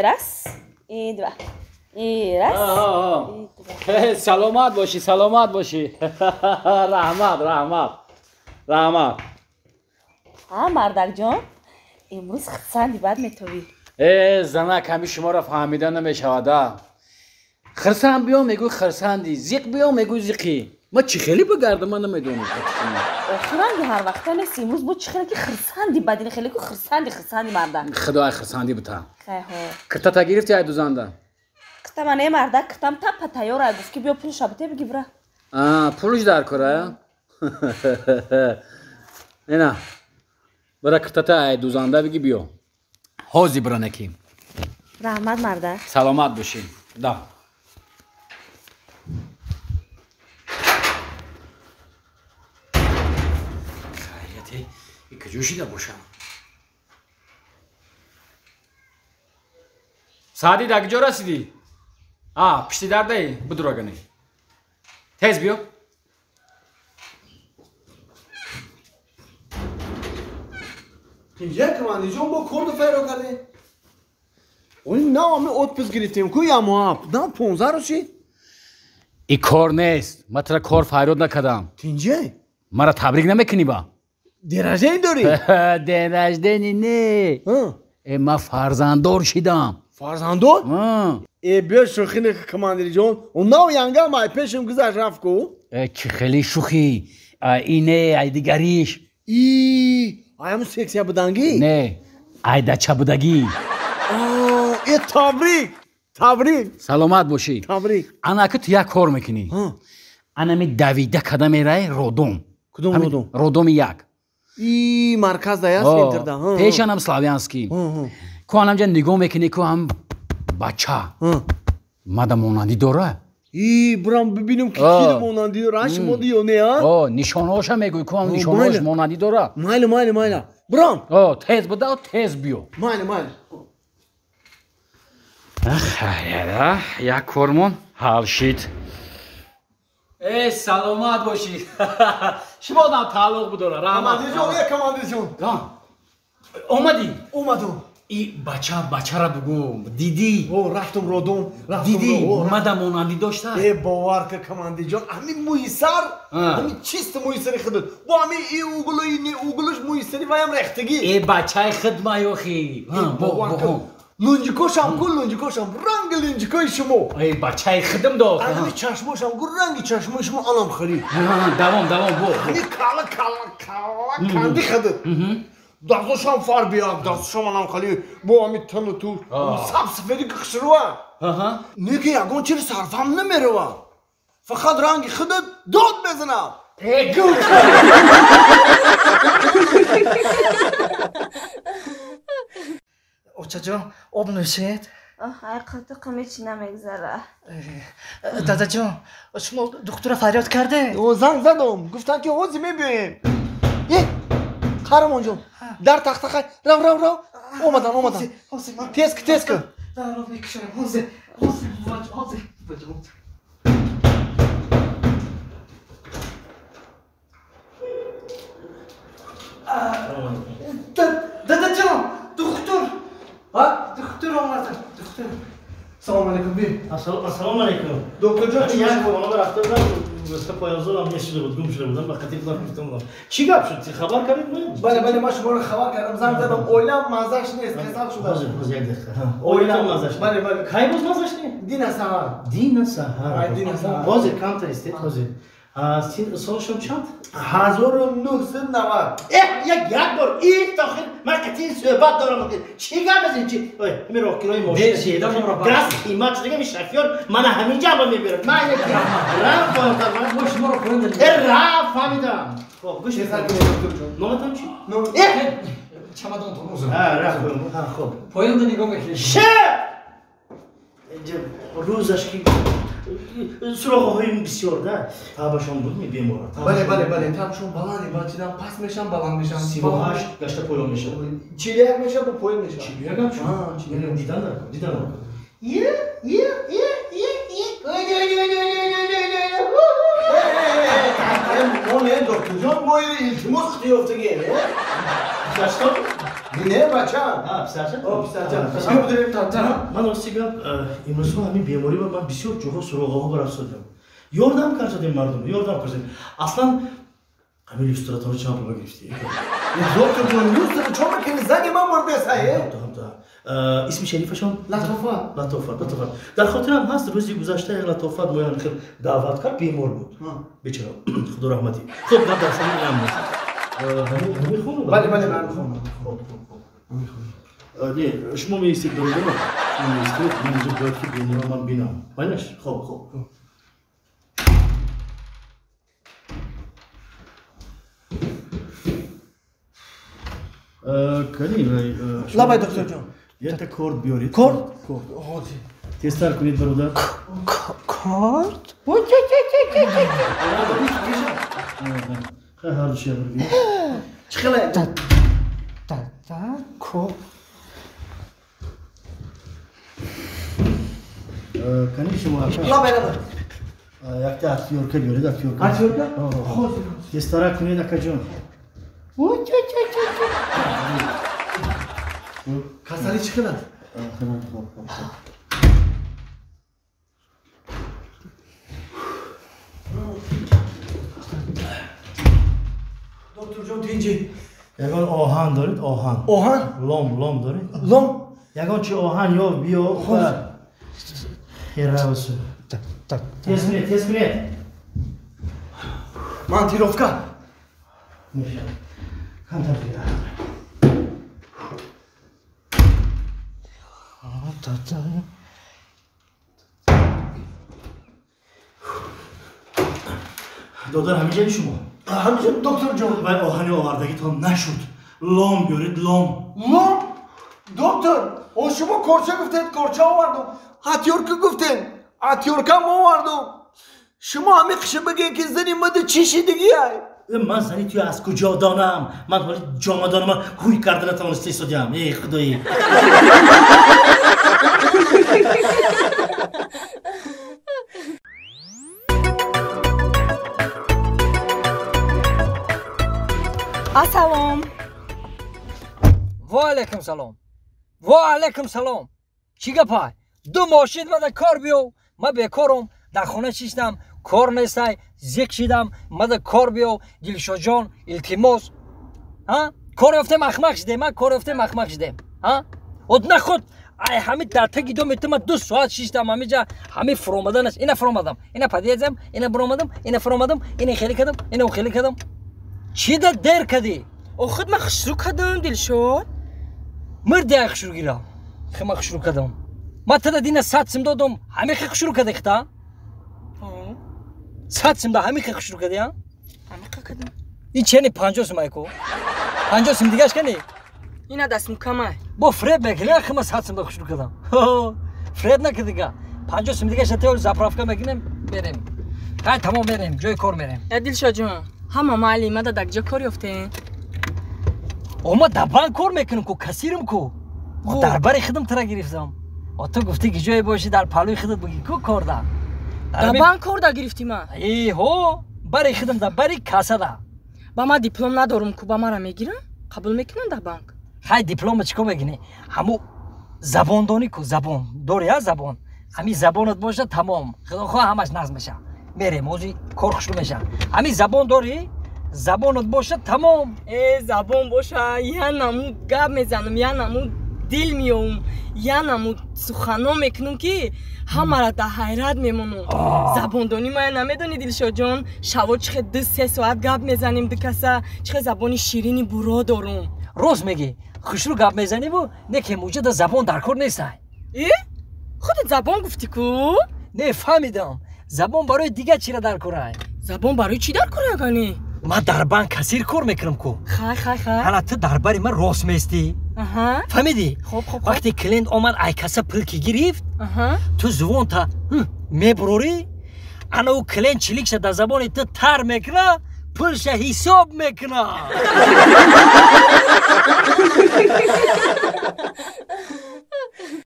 راست دو راست سلامت باشی سلامت باشی رحمت مردک جان امروز خرسندی بد میتوی زنک همی شما را فهمیدن نمیشوده خرسند بیام میگو خرسندی زیق بیام میگو زیقی ما چی خیلی بگردم من نمیدونم خرسندی هر وقتا نیست امروز بود چی خیلی که خرسندی بدین خیلی که خرسندی مردک خدای خرسندی بتا خیلی کتا تا گرفتی های دوزنده کتا منه مردک کتام تا پتایو را گفت که بیا پول شابته بگی برا پولش در کره اینا برا کتا تا های دوزنده بگی بیا حوزی برا نکیم رحمت مردک سلامت باشیم دا خیلیتی ای کجوشیده باشم سعدی دا کجا رسیدی؟ پشتی در دهی بدرو گنی تیز بیو اینجا کماندی جون با کرد فیرو کرده اون نام اتپس گرفتیم کو یا ما نه 15 رو چی ای کار نیست من ترا کار فیرود نکدم اینجا مرا تبریک نمیکنی با درجه ای داری درجه نه ما فرزنددار شدم فرزنددار بیا شوخی نه کماندی جون اون نام یانگا مای پیشم گذشت رفت کو چه خیلی شوخی اینه ای دیگریش آیا سکسی بودنگی نه ای دچه بودگی تبریک سلامت باشی تبریک انا که تو یک کار میکنی انا می دویده کدم میره رودوم کدوم رودوم رودوم یک مرکز دایا سنتر دا پیشن هم سلاویانسکی که انم جا نگاه میکنی که هم بچه مادم مونندی داره برام ببینم که کی مونندی داره هاش مودی یا نه نشانهاش هم میگوی که هم نشانهاش مونندی داره مایل برام تیز بده و تیز بیو مایل خیلی یک کارمون حل شد سلامت باشی شما آدم تعلق بداره کماندی جون اومدم ای بچه را بگو دیدی رفتم رودوم دیدی مادم مونندی داشته باور که کماندی جون همین مویسر همین چیست مویسری خودت با همین ای اوگلوش مویسری و هم رختگی ای بچه خدمه یوخی لونجیکوشم رنگ لونجیکوی شما ای بچه خدم دار همین چشموشم رنگ چشموی شما آنم خرید دوام بو همین کالا کندی خودت دستشم فار بیاد دستشم آنم خالی با همین تن و تو سفری که خسروه نیکی یکون چیز صرفم نمیروه فقط رنگ خودت داد بزنم گوش اوچا جان آب نوشید؟ حقیقت قمیچی نمیگذره دادا جان شما دکتر فریاد کرده؟ زنگ زدم گفتن که حوزی میبینیم قهرمان جون در تخت خیلی رو اومدم تیز که در رو میکشم حوزی دادا جان دکتر آمده سلام علیکم بی السلام علیکم دکتر جان چی یک خانم رفته بودم مثل پایازور هم نشده بود گم شده بودم وقتی بودم گفتم چی گپ شد خبر کردید بله ما شما رو خبر کردم زنگ زدم اویلم مزهش نیست حساب شده باز یک دقیقه اویلم مزهش بله کی باز مزهش نیست دین سحر باز کم ترستید باز سالشون چند 1990 یک بار این تاخیر من قطعی صحبت دارم چی گپ بزنید چی همین راهکیرای ماشین گرس قیمت دیگه میشرفیان من همینجا با میبرم من یک رفت ما شما رو کنند رفت فهمیدم خب گوش نامتان چی؟ چمدان تو موزم رفت خب پایان نگاه میکنی روزش که سراغ های بسیار ده تابشان بود می بیمارم بله تابشان بلانی بچیدم پس میشم بلند میشم 38 گشته پایان میشه 41 میشه با پایان میشه 41 هم شد دیدن نکن ما نه دکتر جان ما التماس خطی افتگیه گشتا نه بچه پسرجان پسرجان بودیم تا من راستی گپ امروز همین بیماری و من بسیار جوها سراغ ها برم شدم یاردم کردیم مردم یاردم کردیم اصلا همین لیستراتون رو چند رو گرفتی دکتر جون لیستر چون میکنی زنی من مرده سایه اسم شریفشون لطافت در خاطرم هست روزی گذشته یک لطافت مویان خیلی دعوت کرد بیمار بود بیچاره خدا رحمتی خب گپ در سمین نم همین خونو بله من خونم نه شما میستید دارو شما میستید من اینجا باید که بینیم من بینم بایدش خوب کلی لابای دکتر جان یه تا کورد بیارید کورد تستر کنید برادر کارت؟ خیلی هر دوشی بردید چخله کو کنی شما لابای یک تا اتیورکه بیارید اتیورکه تستر کنید اکا جان کسری چخله دکتر جان اینجی یگان آهن دارید آهن لام دارید لام یگان چی آهن یا بیا و خیره بسو تیز کنید من تیروفکا میشه کم تفریده دادر همیشه شما همیشه دکتر جان و آهن آوردگی تا نشد لام بیارید لام دکتر او شما کورچه گفتید کورچه آوردم اتیورکه گفتین اتیورکه آوردم شما همه قشه بگین که زنی مده چیشی دیگه ای من زنی توی از کجا دانم من ولی جامدان من هوی کردن توانسته ایستادیم ای خدایی سلام و علیکم سلام چی گپای دو ماشین من کار بیو من بیکارم در خونه چیستم کار نیستای زیک شیدم من کار بیو دلشاد جان التماس ها کار یافته مخمخ شدم من کار یافته مخمخ شدم ها ود نخود ای همه در تگی دو میتم 2 ساعت شیستم همینجا همه فرامدن است اینا فرامدم اینا پدیدم اینا برامدم اینا فرامدم اینا خیلی کردم اینا خیلی کردم چی در دیر کردی خود من خشرو کردم دلشاد مرد خشرو گیرم خیلی خشرو کردم ما تا دینا 100 سم دادم همه خشرو کرده ختا 100 سم دا همه خشرو کرده ها همه کردم این چنی 50 سم ایکو 50 سم دیگهش کنی اینا دست مکمه با فرید بگیره خیلی 100 سم دا خشرو کردم فرید نکردیگه 50 سم دیگهش تئول زاپرافکا بگیریم بریم های تمام بریم جای کار میریم دلشاد جان همه معلمه دا دکجا کار یافته ما در بانک کار میکنم کو کسیرم کو ما درباره خودم ترا گرفتم و تو گفتی که جای باشی در پالوی خودت بگی کو کار دا در بانک کار دا گرفتی ما ای هو برای خودم دا برای کاسه دا با ما دیپلم ندارم کو با ما را میگیرن قبول میکنن در بانک های دیپلم چیکار میگنی همو زبان دانی کو زبان داری ها زبان همین زبانت باشه تمام خدا خواه همش نظم میشه میره موزی کار خوشو میشه همین زبان داری زبانت باشه تمام زبان باشه یا نمو گپ میزنم یا نمو دل میام یا نمو سخنا میکنم که همه را در حیرت میمونم زبان دانی ما نمیدونی دلشاد جان شوا چقدر 2-3 ساعت گپ میزنیم دو کسا چقدر زبانی شیرینی برا دارم روز میگی خوش رو گپ میزنی و نه که موجود زبان در کار نیستای خودت زبان گفتی کو نه فهمیدم زبان برای دیگه چی را در کاره زبان برای چی در کاره گانی ما در بانک کسیر کار میکنم کو خای حالا تو درباره من راست میستی فهمیدی خب وقتی کلینت اومد ای کسا پول کی گرفت تو زبان تا میبروری انا او کلینت چلیکش در زبان تو تر میکنه پولش حساب میکنه